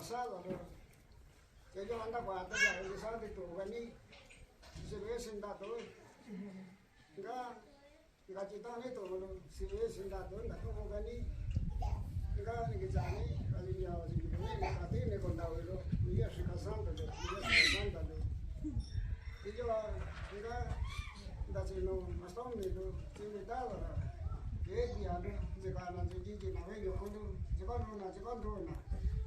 pasado, que ellos andan para atrás, ellos saben que tú vení, si ve sin dato, nga chitang nito, si ve sin dato, na como vení, nga ni kijani, alinya si vení, katine con David, ni ya se casando, ni ya se casando, y yo nga ndachi no maston ni no tiene dado, que ya no se gana de gigi na ve yo cuando se van na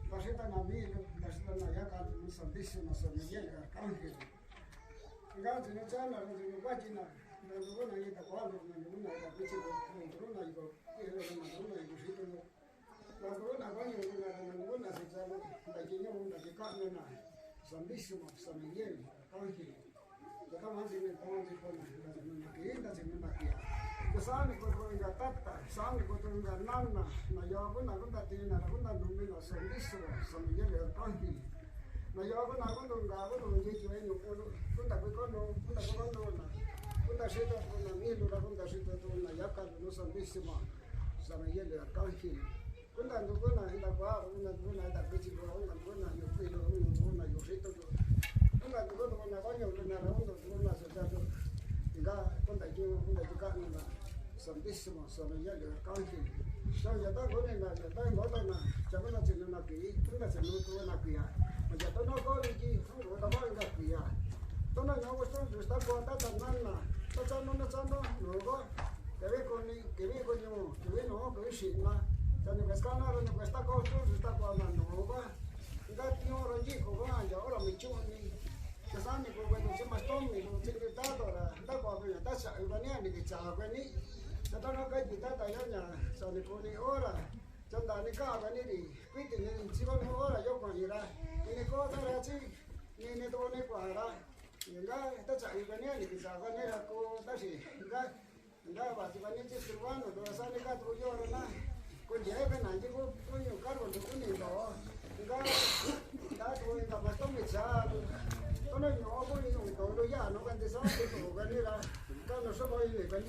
Basita na milo, basita na yaka ni sabisi na miguel arcángel. Ngazi na chana ni bajina, na ngona yita kwalo na ngona yita pichi na ngona yiko, ile na ngona yiko shito. la corona baño de la buena se llama la que yo una que carne na Santísimo San Miguel Arcángel ya estamos en el país con la que entra se me maquilla que sabe que con la tata sabe que con la nana na yo con la tiene la con la número Santísimo San Miguel Arcángel na yo con la con jeito en con la sheta con la milo la con la sheta con la yaca no Santísimo San Miguel Arcángel con la buena da que chico una buena yo filo una yo rito con la baño una ronda una setato ga con la yo una carne Santísimo San Miguel Arcángel ya está con la ya está en otra na ya con la chilena aquí una se no tuvo na pia ya está no con aquí no está mal la pia tona no está con tata nana tata no luego que ve con yo que ve no que sí na Tani pescana no questa costo sta guardando va gatti ora dico va ora mi cioni che sanno come non c'è ma stommi non c'è che ora da qua per da sa e vaniani che c'ha quindi da non che di tata nya sono con ora c'è da ne ca vani quindi ne ci vanno ora io qua ira ne cosa ragazzi ne dove qua là da sa e vaniani che c'ha vani ko da si da va ti vani ci scrivano dove sa ne ca tu io na con dễ cái này chứ có nhiều cái còn cũng nhiều đó đã tôi tập mà tóm bị xa có nó nhỏ có nhiều tổ đôi giá nó gần từ sáu cái tổ gần như là cái nó số bao nhiêu gần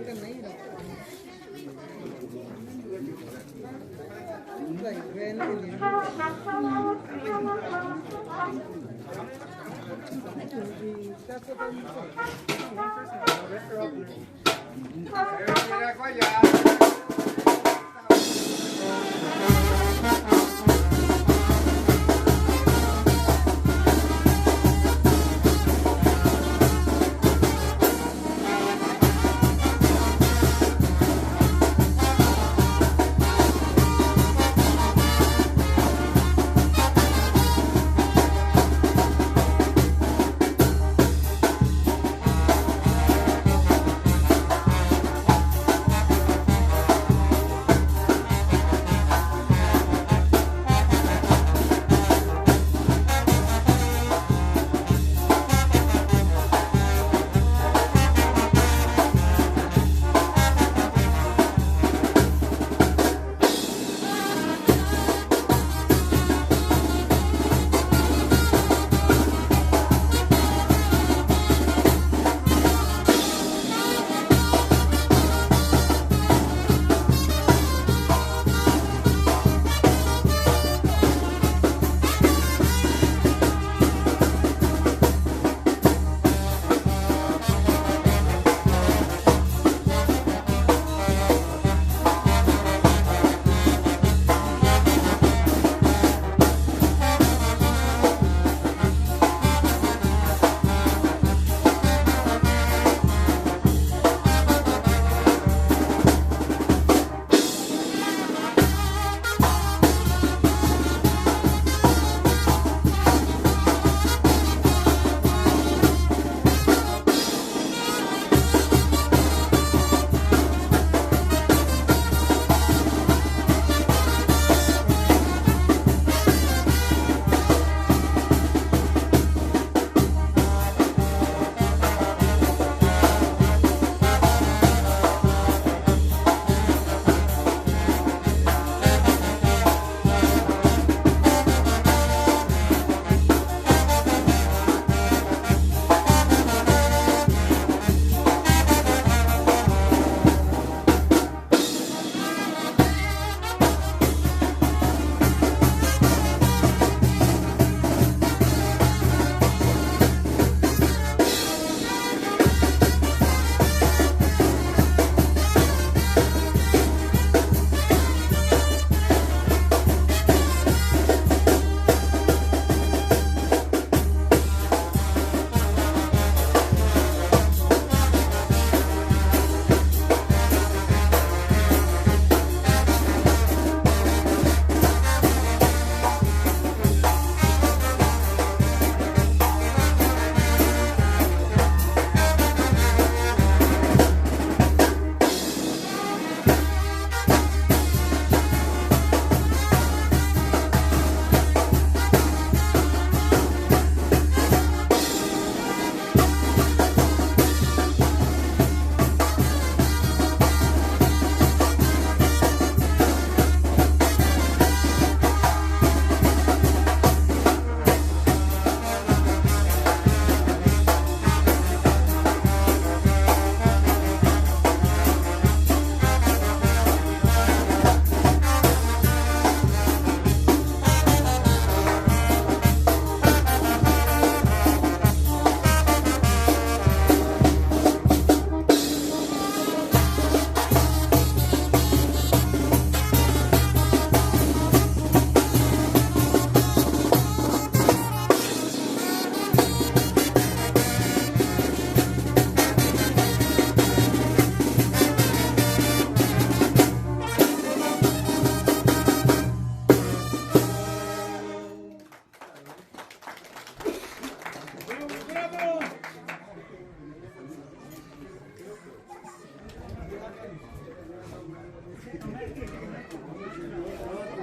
Mira,